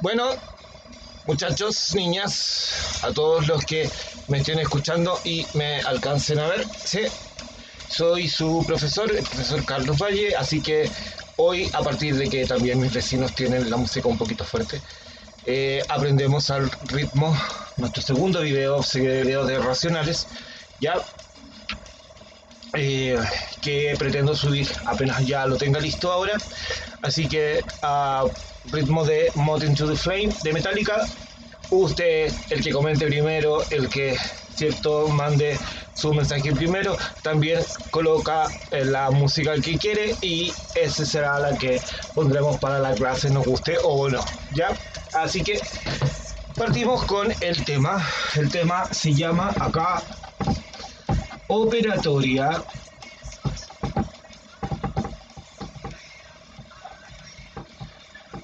Bueno, muchachos, niñas, a todos los que me estén escuchando y me alcancen a ver, sí, soy su profesor, el profesor Carlos Valle, así que hoy, a partir de que también mis vecinos tienen la música un poquito fuerte, aprendemos al ritmo, nuestro segundo video de racionales, ya, que pretendo subir apenas ya lo tenga listo ahora, así que a ritmo de Moth into the Flame de Metallica, usted, el que comente primero, el que cierto mande su mensaje primero, también coloca la música que quiere y esa será la que pondremos para la clase, nos guste o no, ¿ya? Así que partimos con el tema. El tema se llama acá operatoria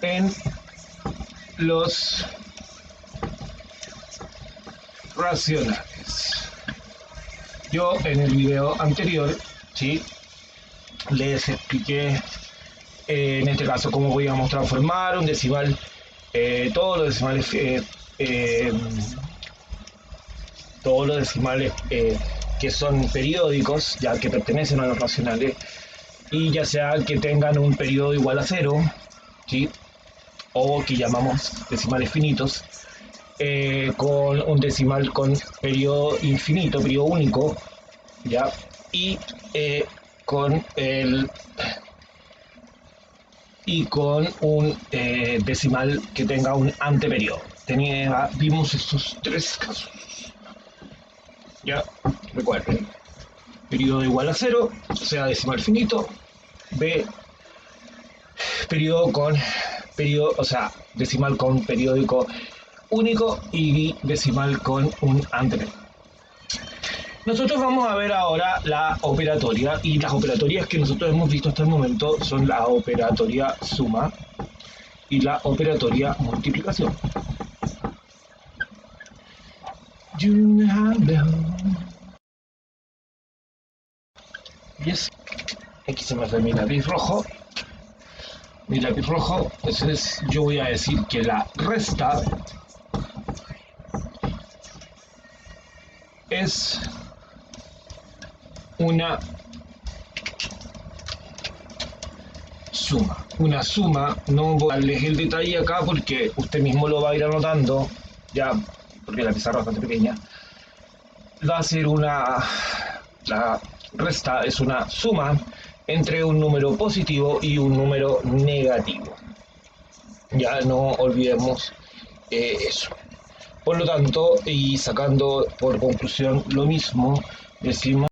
en los racionales. Yo en el video anterior, ¿sí?, les expliqué en este caso cómo podíamos transformar un decimal, todos los decimales, eh, todos los decimales que son periódicos, ya que pertenecen a los racionales, y ya sea que tengan un periodo igual a cero, ¿sí?, o que llamamos decimales finitos, con un decimal con periodo infinito, periodo único, ¿ya? Y con el con un decimal que tenga un anteperiodo. Vimos estos tres casos. Ya, recuerden. Periodo igual a cero, o sea, decimal finito. B, o sea, decimal con periódico único, y decimal con un anteperiodo. Nosotros vamos a ver ahora la operatoria, y las operatorias que nosotros hemos visto hasta el momento son la operatoria suma y la operatoria multiplicación. Yes. Aquí se me fue mi lápiz rojo. Entonces yo voy a decir que la resta es una suma. Una suma, no voy a darles el detalle acá porque usted mismo lo va a ir anotando, ya, porque la pizarra es bastante pequeña. Va a ser la resta es una suma entre un número positivo y un número negativo. Ya no olvidemos eso. Por lo tanto, y sacando por conclusión lo mismo, decimos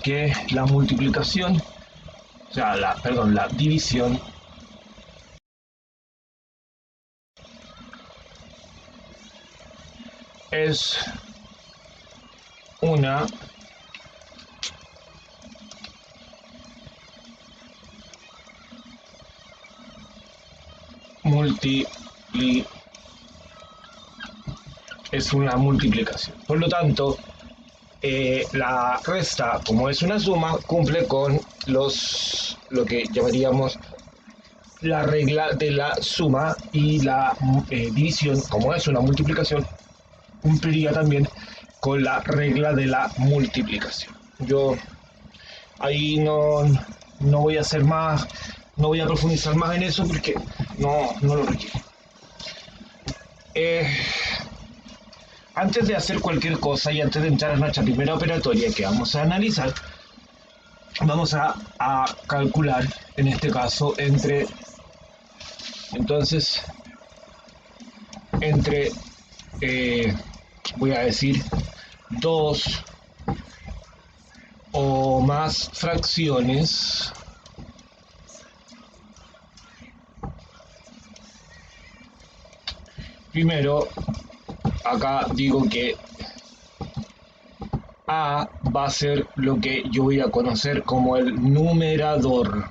que la multiplicación, o sea, la división es una multiplicación. Por lo tanto, la resta, como es una suma, cumple con lo que llamaríamos la regla de la suma, y la división, como es una multiplicación, cumpliría también con la regla de la multiplicación. Yo ahí no voy a hacer más, no voy a profundizar más en eso porque no lo requiere. Antes de hacer cualquier cosa y antes de entrar a nuestra primera operatoria que vamos a analizar, vamos a calcular, en este caso, entre voy a decir, dos o más fracciones primero. Acá digo que A va a ser lo que yo voy a conocer como el numerador.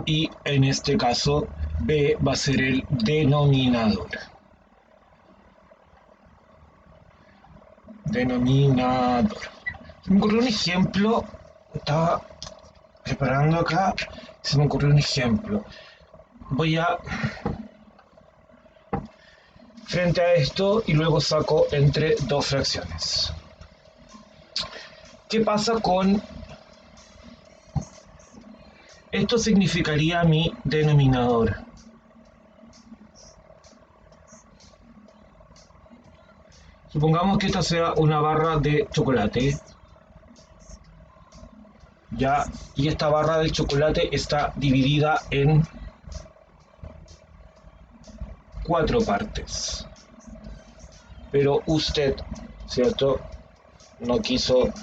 Y en este caso B va a ser el denominador. Se me ocurrió un ejemplo, estaba preparando acá, se me ocurrió un ejemplo. Voy a frente a esto y luego saco entre dos fracciones. ¿Qué pasa con esto? Significaría mi denominador. Supongamos que esta sea una barra de chocolate. Ya, y esta barra de chocolate está dividida en 4 partes. Pero usted, ¿cierto?, no quiso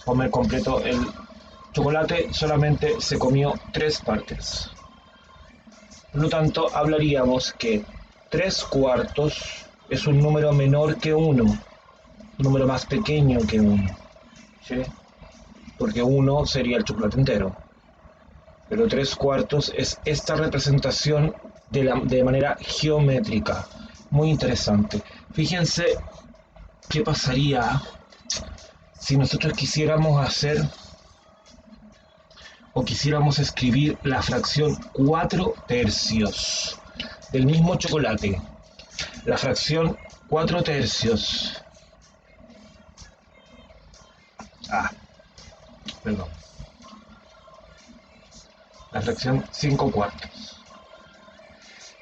comer completo el chocolate, solamente se comió 3 partes. Por lo tanto, hablaríamos que 3/4 es un número menor que 1, un número más pequeño que 1, ¿sí? Porque 1 sería el chocolate entero. Pero 3/4 es esta representación de manera geométrica. Muy interesante. Fíjense qué pasaría si nosotros quisiéramos hacer o quisiéramos escribir la fracción 4/3 del mismo chocolate. La fracción 4/3. Perdón. La fracción 5/4.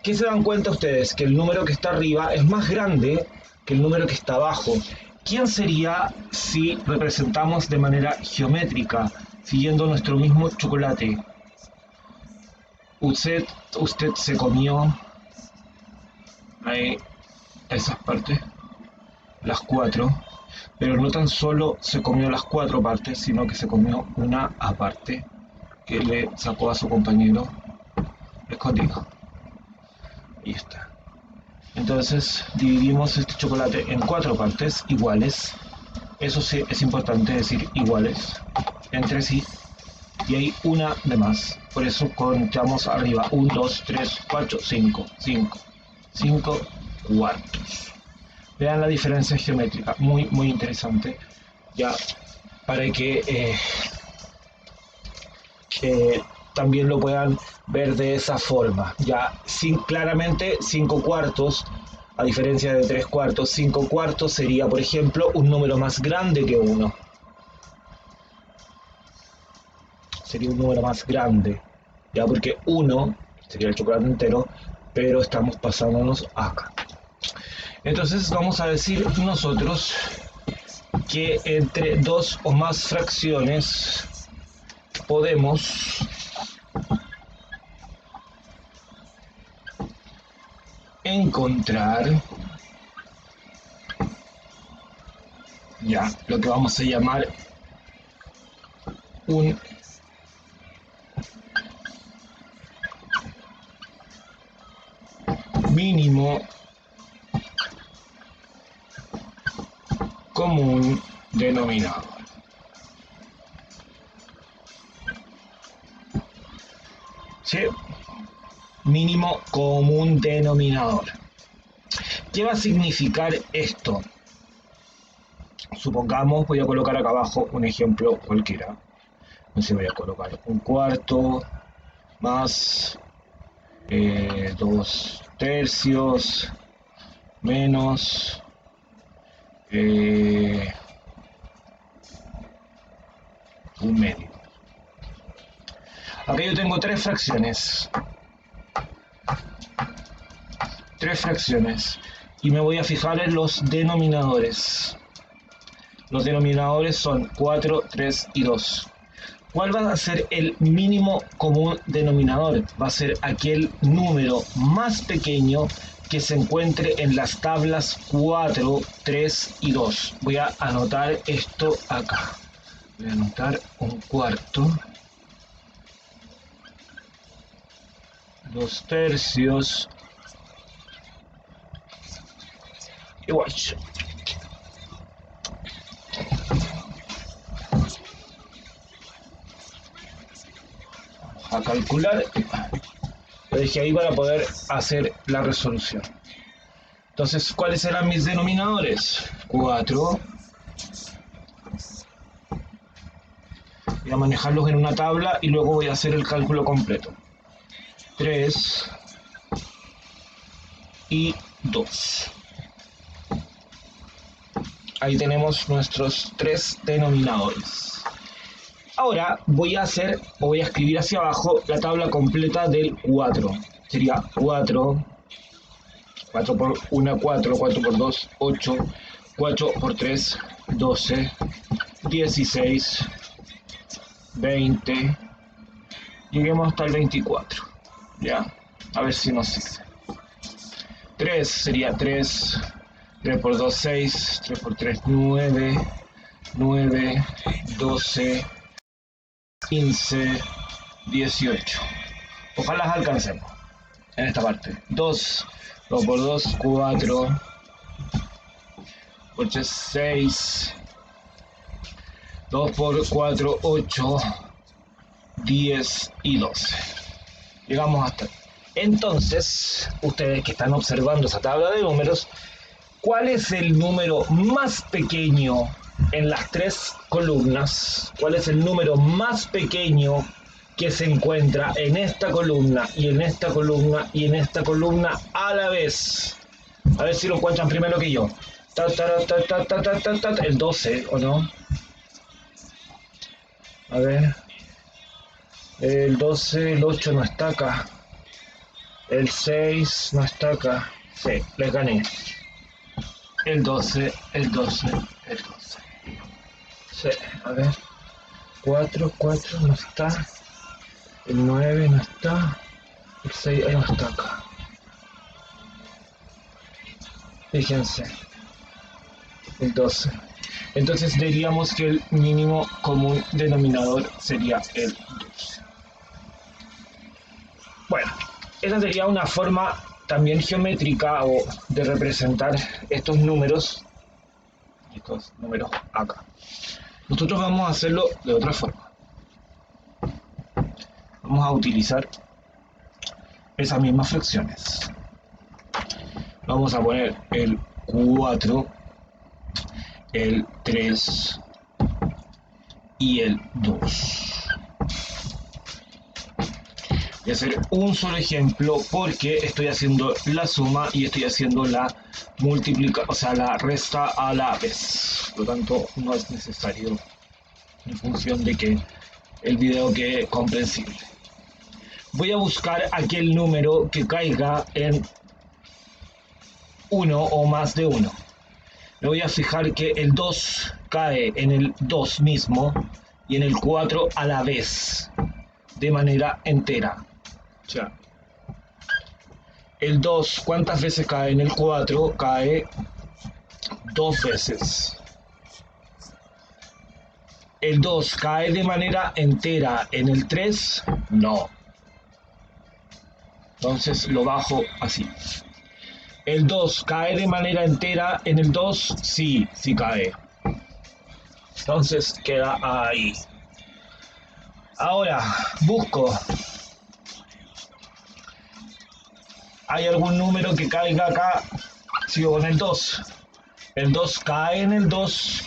¿Qué se dan cuenta ustedes? Que el número que está arriba es más grande que el número que está abajo. ¿Quién sería si representamos de manera geométrica, siguiendo nuestro mismo chocolate? Usted se comió ahí esas partes, las 4, pero no tan solo se comió las 4 partes, sino que se comió una aparte que le sacó a su compañero escondido. Ahí está. Entonces dividimos este chocolate en 4 partes iguales. Eso sí es importante decir iguales entre sí. Y hay una de más. Por eso contamos arriba. 1, 2, 3, 4, 5. 5 cuartos. Vean la diferencia geométrica. Muy, muy interesante. Ya, para que también lo puedan ver de esa forma. Ya, claramente 5/4, a diferencia de 3/4, 5/4 sería, por ejemplo, un número más grande que 1. Sería un número más grande, ya, porque 1 sería el chocolate entero, pero estamos pasándonos acá. Entonces vamos a decir nosotros que entre 2 o más fracciones podemos encontrar ya lo que vamos a llamar un mínimo común denominador. ¿Sí? Mínimo común denominador. ¿Qué va a significar esto? Supongamos, voy a colocar acá abajo un ejemplo cualquiera. No sé, voy a colocar 1/4 más 2/3 menos 1/2. Acá yo tengo 3 fracciones. 3 fracciones. Y me voy a fijar en los denominadores. Los denominadores son 4, 3 y 2. ¿Cuál va a ser el mínimo común denominador? Va a ser aquel número más pequeño que se encuentre en las tablas 4, 3 y 2. Voy a anotar esto acá. Voy a anotar 1/4, 2/3 y watch. A calcular, lo dejé ahí para poder hacer la resolución. Entonces, ¿cuáles serán mis denominadores? 4 Voy a manejarlos en una tabla y luego voy a hacer el cálculo completo. 3 y 2. Ahí tenemos nuestros tres denominadores. Ahora voy a escribir hacia abajo la tabla completa del 4. Sería 4, 4 por 1, 4, 4 por 2, 8, 4 por 3, 12, 16, 20, lleguemos hasta el 24. Ya, a ver si nos dice. 3 sería 3, 3 por 2, 6, 3 por 3, 9, 9, 12, 15, 18. Ojalá alcancemos en esta parte. 2, 2 por 2, 4, 8, 6, 2 por 4, 8, 10 y 12. Llegamos hasta ahí. Entonces, ustedes que están observando esa tabla de números, ¿cuál es el número más pequeño en las tres columnas? ¿Cuál es el número más pequeño que se encuentra en esta columna y en esta columna y en esta columna a la vez? A ver si lo encuentran primero que yo. El 12, ¿o no? A ver. El 12, el 8 no está acá. El 6 no está acá. Sí, les gané. El 12, el 12, el 12. Sí, a ver. 4, 4 no está. El 9 no está. El 6 no está acá. Fíjense. El 12. Entonces diríamos que el mínimo común denominador sería el 12. Bueno, esa sería una forma también geométrica o de representar estos números acá. Nosotros vamos a hacerlo de otra forma. Vamos a utilizar esas mismas fracciones. Vamos a poner el 4, el 3 y el 2. Voy a hacer un solo ejemplo porque estoy haciendo la suma y estoy haciendo la multiplicación, o sea, la resta a la vez. Por lo tanto, no es necesario en función de que el video quede comprensible. Voy a buscar aquel número que caiga en 1 o más de 1. Me voy a fijar que el 2 cae en el 2 mismo y en el 4 a la vez, de manera entera. O sea, el 2, ¿cuántas veces cae en el 4? Cae 2 veces. ¿El 2 cae de manera entera en el 3? No. Entonces lo bajo así. ¿El 2 cae de manera entera en el 2? Sí, sí cae. Entonces queda ahí. Ahora, busco. ¿Hay algún número que caiga acá? Sigo con el 2. ¿El 2 cae en el 2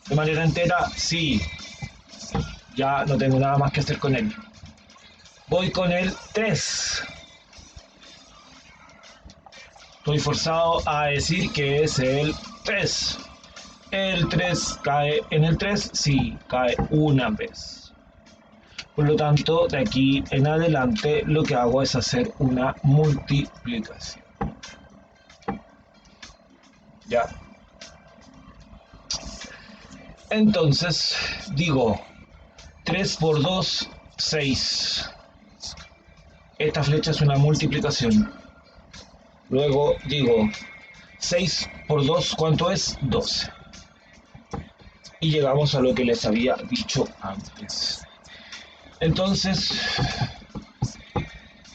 de manera entera? Sí. Ya no tengo nada más que hacer con él. Voy con el 3. Estoy forzado a decir que es el 3. ¿El 3 cae en el 3? Sí, cae una vez. Por lo tanto, de aquí en adelante lo que hago es hacer una multiplicación. Ya. Entonces, digo, 3 por 2, 6. Esta flecha es una multiplicación. Luego digo, 6 por 2, ¿cuánto es? 12. Y llegamos a lo que les había dicho antes. Entonces,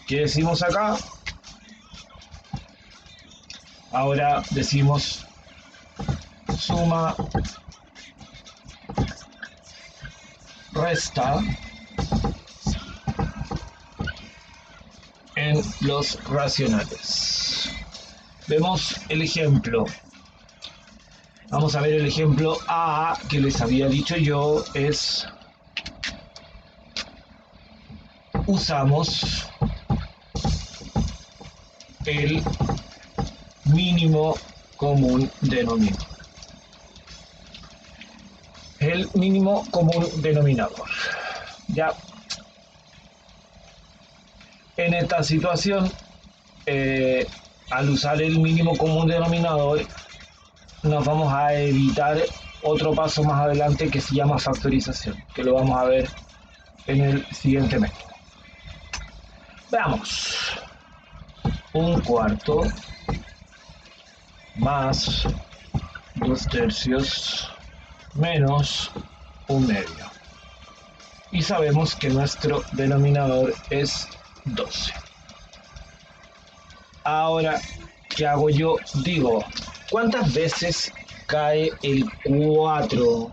¿qué decimos acá? Ahora decimos suma, resta en los racionales. Vemos el ejemplo. Vamos a ver el ejemplo A que les había dicho yo es usamos el mínimo común denominador. El mínimo común denominador. Ya. En esta situación, al usar el mínimo común denominador, nos vamos a evitar otro paso más adelante que se llama factorización, que lo vamos a ver en el siguiente método. Veamos. 1/4 más 2/3 menos 1/2. Y sabemos que nuestro denominador es 12. Ahora, ¿qué hago yo? Digo, ¿cuántas veces cae el 4?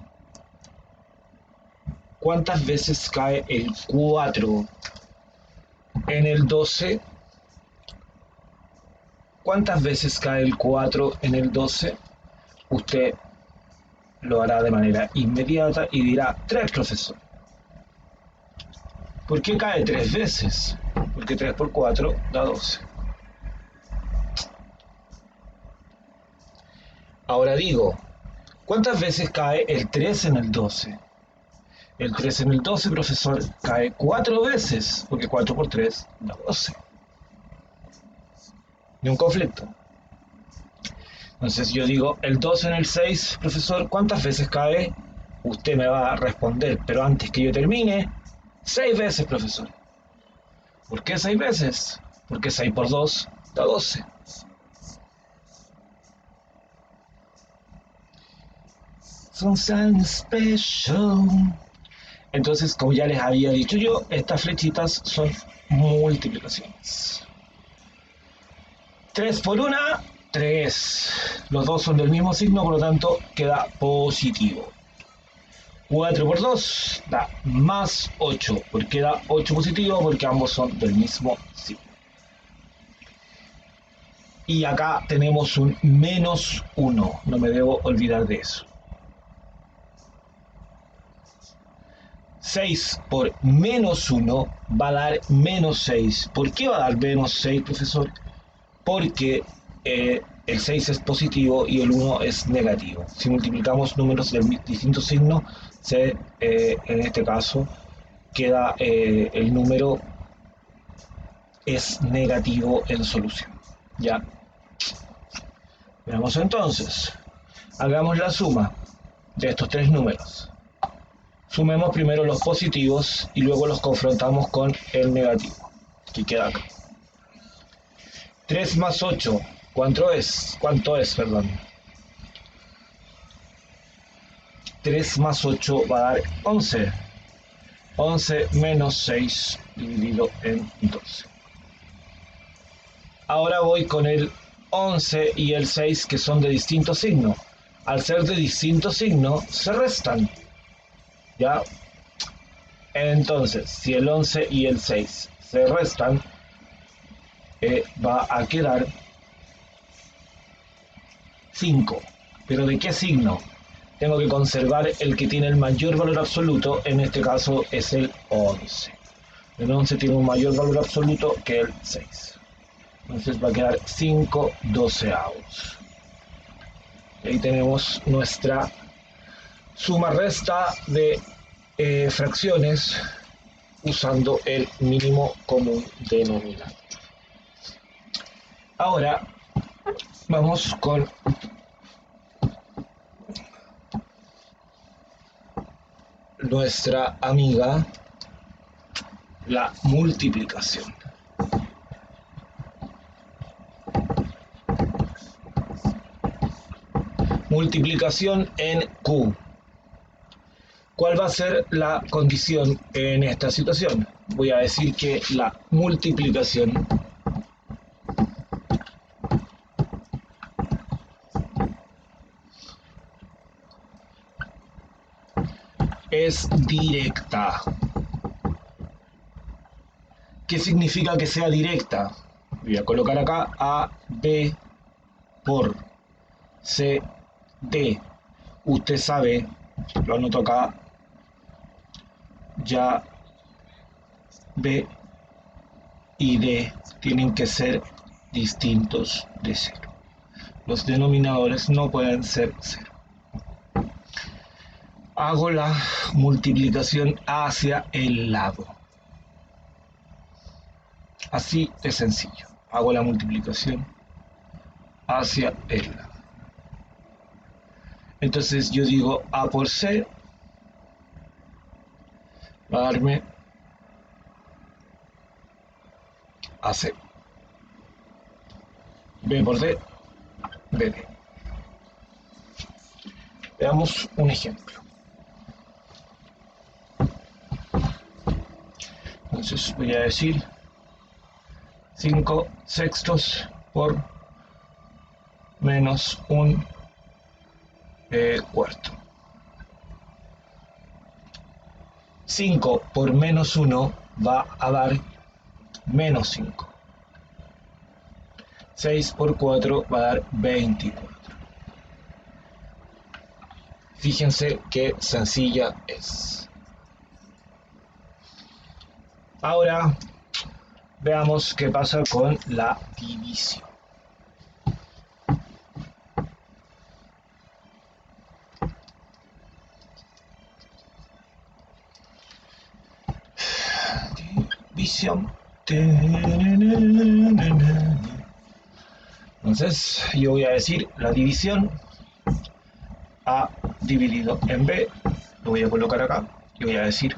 ¿Cuántas veces cae el 4 en el 12? ¿Cuántas veces cae el 4 en el 12? Usted lo hará de manera inmediata y dirá, 3, profesor. ¿Por qué cae 3 veces? Porque 3 por 4 da 12. Ahora digo, ¿cuántas veces cae el 3 en el 12? El 3 en el 12, profesor, cae 4 veces, porque 4 por 3 da 12. Ni un conflicto. Entonces yo digo, el 12 en el 6, profesor, ¿cuántas veces cae? Usted me va a responder, pero antes que yo termine, 6 veces, profesor. ¿Por qué 6 veces? Porque 6 por 2 da 12. Something special. Entonces, como ya les había dicho yo, estas flechitas son multiplicaciones. 3 por 1, 3. Los dos son del mismo signo, por lo tanto queda positivo. 4 por 2 da más 8, porque da 8 positivo, porque ambos son del mismo signo. Y acá tenemos un menos 1, no me debo olvidar de eso. 6 por menos 1 va a dar menos 6. ¿Por qué va a dar menos 6, profesor? Porque el 6 es positivo y el 1 es negativo. Si multiplicamos números de distintos signos, en este caso queda el número es negativo en solución. ¿Ya? Veamos entonces. Hagamos la suma de estos tres números. Sumemos primero los positivos y luego los confrontamos con el negativo, que queda acá. 3 más 8, ¿cuánto es? Perdón. 3 más 8 va a dar 11. 11 menos 6 dividido en 12. Ahora voy con el 11 y el 6 que son de distinto signo. Al ser de distinto signo, se restan. ¿Ya? Entonces, si el 11 y el 6 se restan, va a quedar 5. ¿Pero de qué signo? Tengo que conservar el que tiene el mayor valor absoluto, en este caso es el 11. El 11 tiene un mayor valor absoluto que el 6. Entonces va a quedar 5 doceavos. Y ahí tenemos nuestra suma-resta de fracciones usando el mínimo común denominador. Ahora vamos con nuestra amiga, la multiplicación. Multiplicación en Q. ¿Cuál va a ser la condición en esta situación? Voy a decir que la multiplicación es directa. ¿Qué significa que sea directa? Voy a colocar acá A, B por C, D. Usted sabe, lo anoto acá, ya B y D tienen que ser distintos de 0. Los denominadores no pueden ser 0. Hago la multiplicación hacia el lado. Así de sencillo. Hago la multiplicación hacia el lado. Entonces yo digo A por C va a darme AC. B por D, BD. Veamos un ejemplo. Entonces voy a decir 5 sextos por menos un cuarto. 5 por menos 1 va a dar menos 5. 6 por 4 va a dar 24. Fíjense qué sencilla es. Ahora veamos qué pasa con la división. División. Entonces yo voy a decir la división A dividido en B, lo voy a colocar acá y voy a decir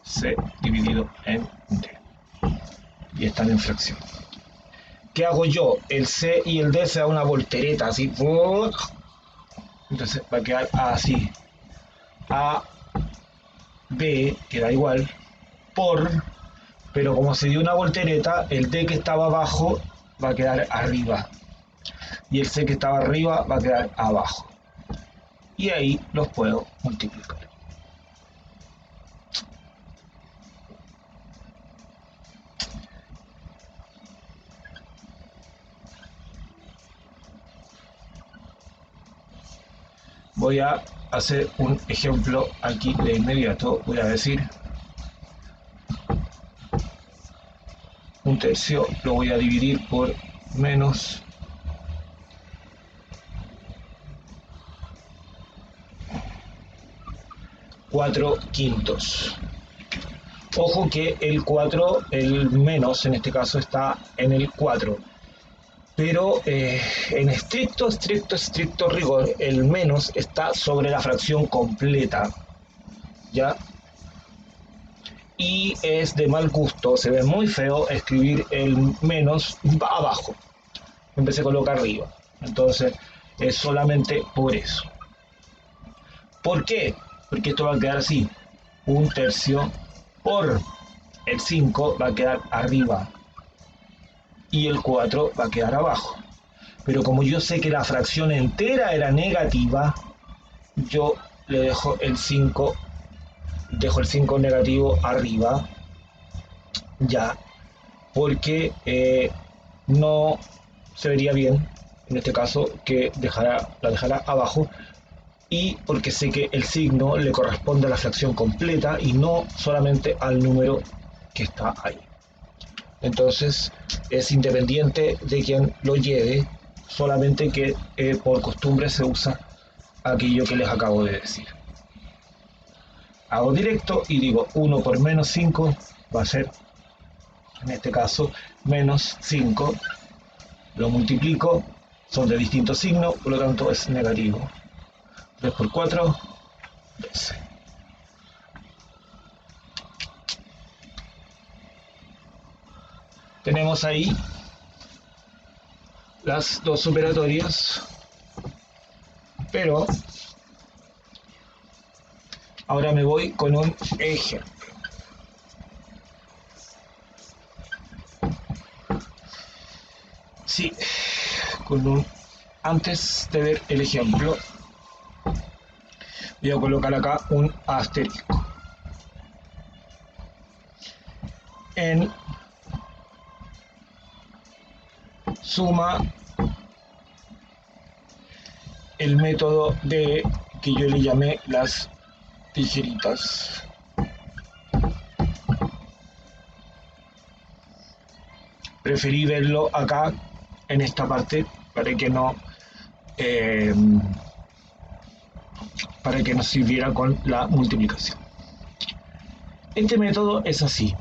C dividido en D. Y están en fracción. ¿Qué hago yo? El C y el D se da una voltereta así. Entonces va a quedar así. A, B queda igual por, pero como se dio una voltereta, el D que estaba abajo va a quedar arriba. Y el C que estaba arriba va a quedar abajo. Y ahí los puedo multiplicar. Voy a hacer un ejemplo aquí de inmediato. Voy a decir un tercio, lo voy a dividir por menos 4 quintos. Ojo que el 4, el menos en este caso está en el 4. Pero en estricto rigor, el menos está sobre la fracción completa. ¿Ya? Y es de mal gusto, se ve muy feo escribir el menos abajo en vez de colocar arriba. Entonces es solamente por eso. ¿Por qué? Porque esto va a quedar así. Un tercio por el 5 va a quedar arriba y el 4 va a quedar abajo. Pero como yo sé que la fracción entera era negativa, yo le dejo el 5 negativo arriba, ya, porque no se vería bien, en este caso, que la dejara abajo, y porque sé que el signo le corresponde a la fracción completa y no solamente al número que está ahí. Entonces es independiente de quien lo lleve, solamente que por costumbre se usa aquello que les acabo de decir. Hago directo y digo 1 por menos 5 va a ser, en este caso, menos 5. Lo multiplico, son de distintos signos, por lo tanto es negativo. 3 por 4, 12. Tenemos ahí las dos operatorias, pero ahora me voy con un ejemplo. Sí, antes de ver el ejemplo, voy a colocar acá un asterisco. En suma, el método de que yo le llamé las tijeritas. preferí verlo acá en esta parte eh, para que nos sirviera con la multiplicación. Este método es así.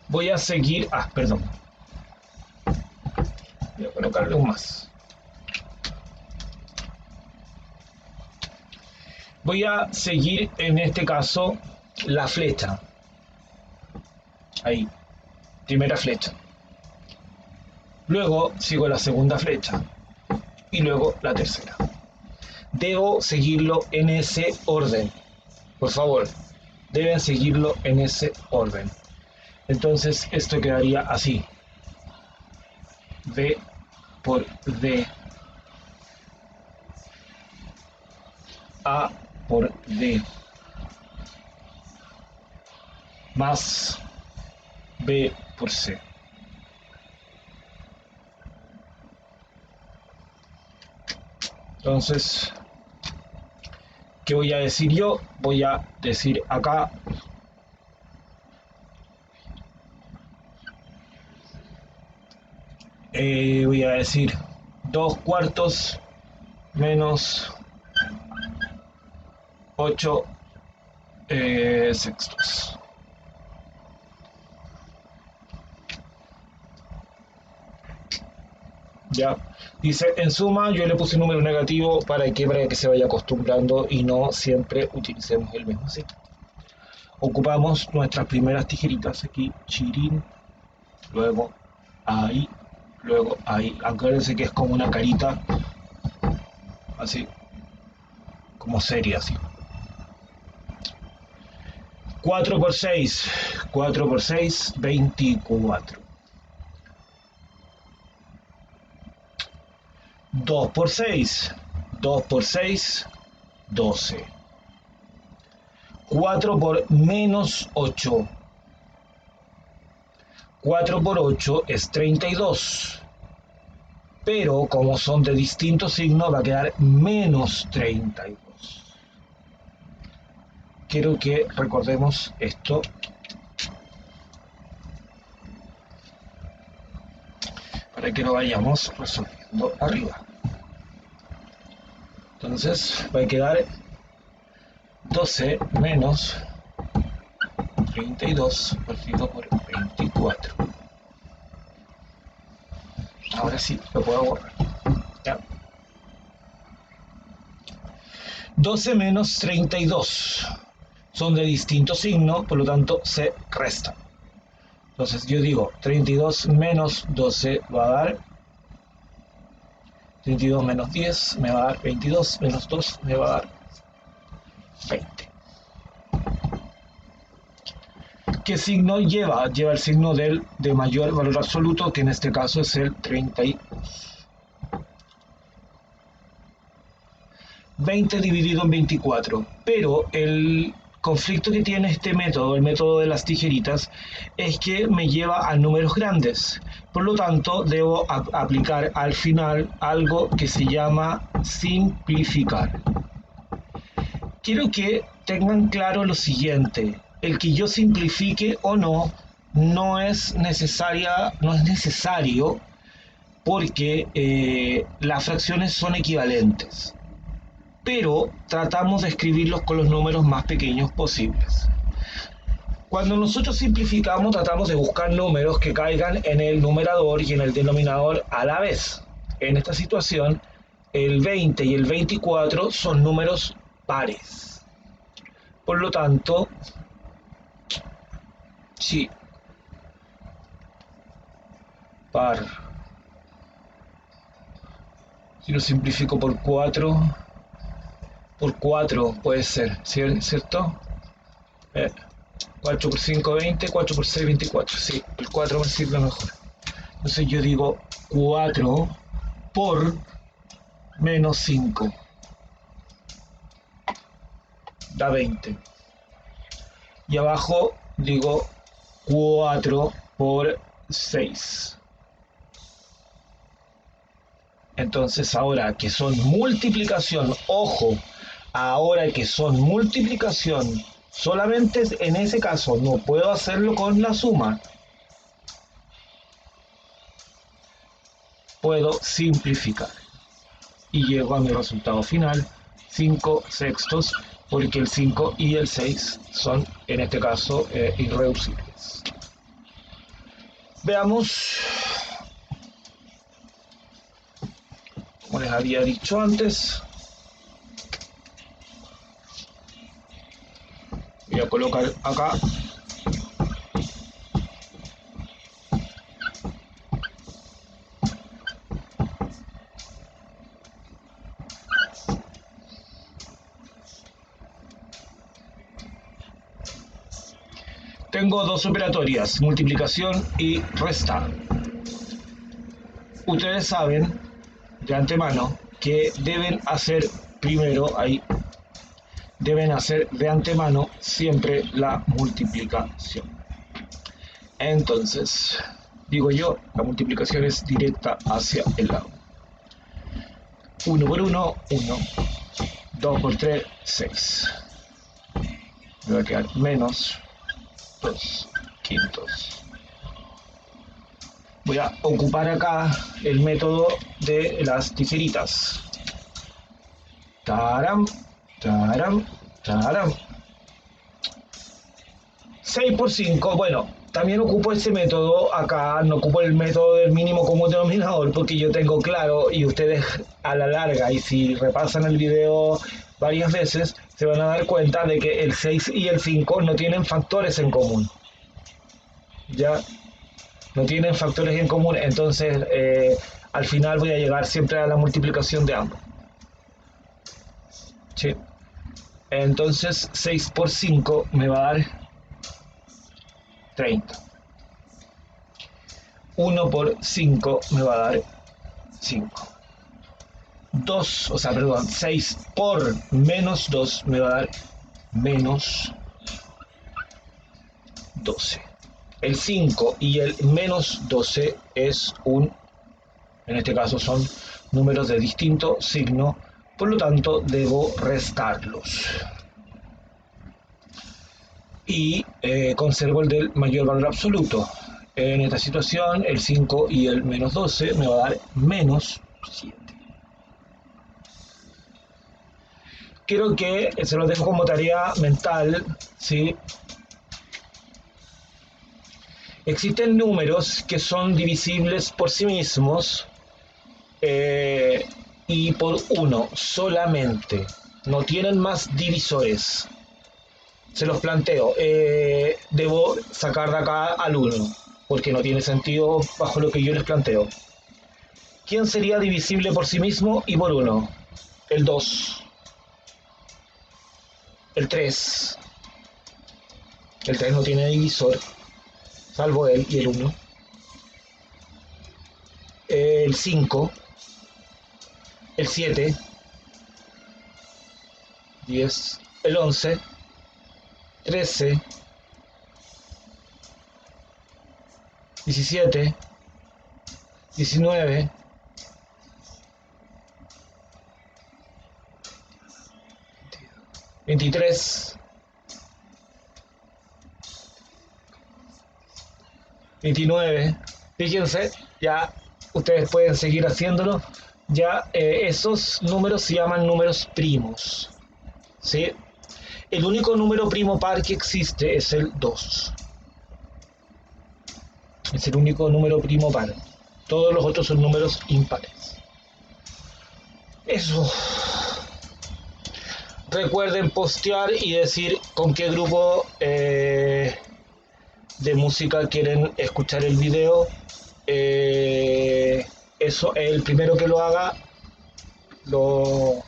Voy a seguir, perdón, voy a colocarle un más. Voy a seguir en este caso la flecha. Ahí, primera flecha. Luego sigo la segunda flecha y luego la tercera. Debo seguirlo en ese orden. Por favor, deben seguirlo en ese orden. Entonces esto quedaría así. B por D. A por D. Más B por C. Entonces, ¿qué voy a decir yo? Voy a decir acá voy a decir 2/4 menos 8/6. Ya, dice, en suma yo le puse un número negativo para que se vaya acostumbrando y no siempre utilicemos el mismo signo. Ocupamos nuestras primeras tijeritas aquí, chirín, luego ahí, luego ahí. Acuérdense que es como una carita, así, como seria, así. 4 por 6, 4 por 6, 24. 2 por 6, 2 por 6, 12. 4 por menos 8. 4 por 8 es 32. Pero como son de distintos signos, va a quedar menos 32. Quiero que recordemos esto. Para que lo vayamos resolviendo arriba. Entonces va a quedar 12 menos 32 partido por 24. Ahora sí, lo puedo borrar. Ya. 12 menos 32 son de distinto signo, por lo tanto se restan. Entonces yo digo 32 menos 12 va a dar 32 menos 10 me va a dar 22 menos 2 me va a dar 20. ¿Qué signo lleva? Lleva el signo de mayor valor absoluto, que en este caso es el 32. 20 dividido en 24. Pero el conflicto que tiene este método, el método de las tijeritas, es que me lleva a números grandes. Por lo tanto, debo aplicar al final algo que se llama simplificar. Quiero que tengan claro lo siguiente: el que yo simplifique o no es necesario, porque las fracciones son equivalentes, pero tratamos de escribirlos con los números más pequeños posibles. Cuando nosotros simplificamos, tratamos de buscar números que caigan en el numerador y en el denominador a la vez. En esta situación, el 20 y el 24 son números pares. Por lo tanto, sí, par. Si lo simplifico por 4 puede ser, ¿cierto? 4 por 5, 20, 4 por 6, 24. Sí, el 4 me sirve mejor. Entonces yo digo 4 por menos 5 da 20. Y abajo digo 4 por 6. Entonces ahora que son multiplicación, ojo, ahora que son multiplicación, solamente en ese caso no puedo hacerlo con la suma. Puedo simplificar y llego a mi resultado final, 5 sextos, porque el 5 y el 6 son, en este caso, irreducibles. Veamos, como les había dicho antes, voy a colocar acá tengo dos operatorias, multiplicación y resta. Ustedes saben de antemano que deben hacer primero ahí, deben hacer de antemano siempre la multiplicación. Entonces, digo yo, la multiplicación es directa hacia el lado. 1 por 1, 1. 2 por 3, 6. Me va a quedar menos 2 quintos. Voy a ocupar acá el método de las tijeritas. Taram, taram, taram. 6 por 5, bueno, también ocupo ese método acá, no ocupo el método del mínimo común denominador porque yo tengo claro y ustedes a la larga y si repasan el video varias veces se van a dar cuenta de que el 6 y el 5 no tienen factores en común. Ya no tienen factores en común, entonces al final voy a llegar siempre a la multiplicación de ambos. ¿Sí? Entonces 6 por 5 me va a dar 30. 1 por 5 me va a dar 5. 2, o sea, perdón, 6 por menos 2 me va a dar menos 12. El 5 y el menos 12 es en este caso son números de distinto signo, por lo tanto debo restarlos. Y conservo el del mayor valor absoluto. En esta situación, el 5 y el menos 12 me va a dar menos 7. Quiero que se los dejo como tarea mental, ¿sí? Existen números que son divisibles por sí mismos y por uno solamente. No tienen más divisores. Se los planteo. Debo sacar de acá al 1, porque no tiene sentido bajo lo que yo les planteo. ¿Quién sería divisible por sí mismo y por 1? El 2. El 3. El 3 no tiene divisor, salvo él y el 1. El 5. El 7. 10. El 11. 13. 17. 19. 23. 29. Fíjense, ya ustedes pueden seguir haciéndolo. Ya esos números se llaman números primos, ¿sí? El único número primo par que existe es el 2. Es el único número primo par. Todos los otros son números impares. Eso. Recuerden postear y decir con qué grupo de música quieren escuchar el video. Eso, el primero que lo haga, lo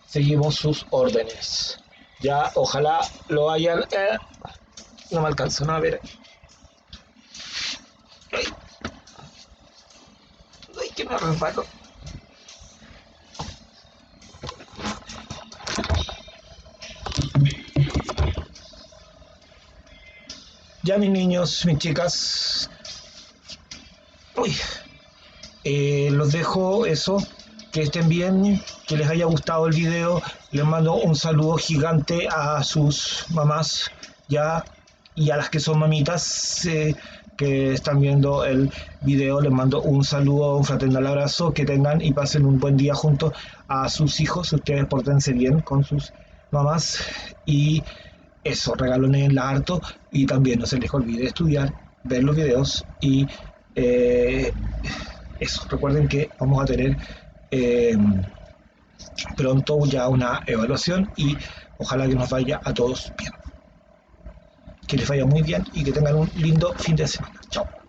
seguimos sus órdenes. Ya, ojalá lo hayan. No me alcanzan a ver. Ay, ay, que me resbalo. Ya, mis niños, mis chicas. Uy. Los dejo eso, que estén bien, que les haya gustado el video. Les mando un saludo gigante a sus mamás ya y a las que son mamitas que están viendo el video. Les mando un saludo, un fraternal abrazo, que tengan y pasen un buen día junto a sus hijos. Ustedes pórtense bien con sus mamás y eso, regalonenla harto y también no se les olvide estudiar, ver los videos y eh, eso, recuerden que vamos a tener eh, pronto ya una evaluación y ojalá que nos vaya a todos bien. Que les vaya muy bien y que tengan un lindo fin de semana. Chao.